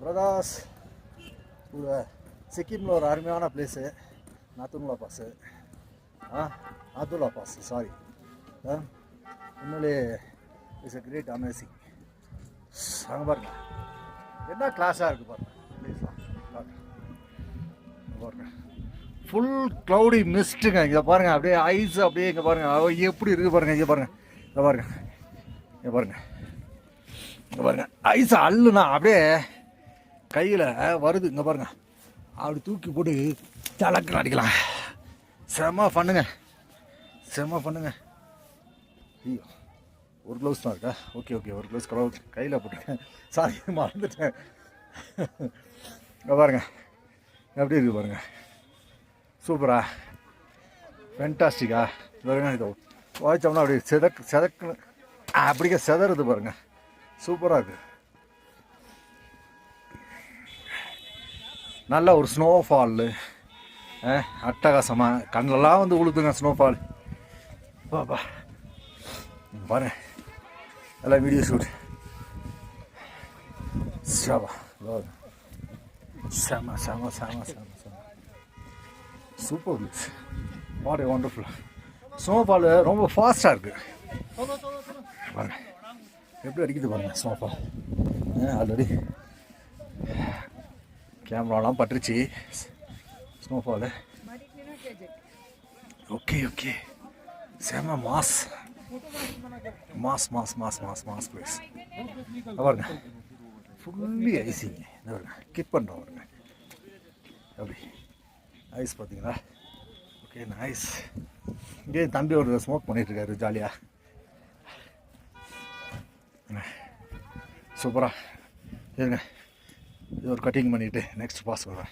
பிரதாஸ் சிக்கிமில் ஒரு அருமையான பிளேஸு நாத்துங்களா பாஸு அதுல்லா பாஸ் சாரி உண்மையிலே இட்ஸ் எ கிரேட் அமேசிங். அங்கே பாருங்க என்ன கிளாஸாக இருக்குது பாருங்க ப்ளேஸ்லாம் பாருங்க. ஃபுல் க்ளவுடி மிஸ்ட்டுங்க. இங்கே பாருங்கள் அப்படியே ஐஸ் அப்படியே இங்கே பாருங்கள் எப்படி இருக்குது பாருங்கள். இங்கே பாருங்கள் இங்கே பாருங்கள் இங்கே பாருங்கள் இங்கே பாருங்கள் ஐஸ் அள்ளுனா அப்படியே கையில் வருது. இங்கே பாருங்கள் அப்படி தூக்கி போட்டு சலக்குன்னு அடிக்கலாம். செம பண்ணுங்க செம பண்ணுங்க. ஐயோ ஒரு க்ளவுஸ் தான் இருக்கா? ஓகே ஓகே ஒரு க்ளவுஸ் கையில் போட்டுருக்கேன். சாரி மறந்துட்டேன். இங்கே பாருங்கள் எப்படி இருக்குது பாருங்கள். சூப்பரா ஃபென்டாஸ்டிக்கா பாருங்க. இதை வாய்ச்சோம்னா அப்படி செதக்கு அப்படிங்க செதறது பாருங்க. சூப்பராக இருக்குது. நல்ல ஒரு ஸ்னோஃபாலு அட்டகாசமாக கண்ணெல்லாம் வந்து உழுதுங்க ஸ்னோஃபால். பாப்பா பாருங்க எல்லாம் வீடியோ ஷூட் செம செம செம செம செம செம super place. What A wonderful. Snowfall ரொம்ப ஃபாஸ்ட்டாக இருக்குது பாருங்க எப்படி அடிக்குது பாருங்க ஸ்னோஃபால். ஆல்ரெடி கேமராலாம் பட்டுருச்சு ஸ்னோஃபாலு. ஓகே ஓகே செம mass mass mass mass mass mass place பாருங்க. ஃபுல்லி ஐஸிங்க. பாருங்க கிட் பண்ணுறோம் பாருங்க அப்படி ஐஸ் பார்த்தீங்களா. Okay nice. இங்கே தம்பி ஒரு ஸ்மோக் பண்ணிகிட்ருக்காரு ஜாலியாக. சூப்பராக இருங்க. இது ஒரு கட்டிங் பண்ணிவிட்டு நெக்ஸ்ட் பாஸ் வருவேன்.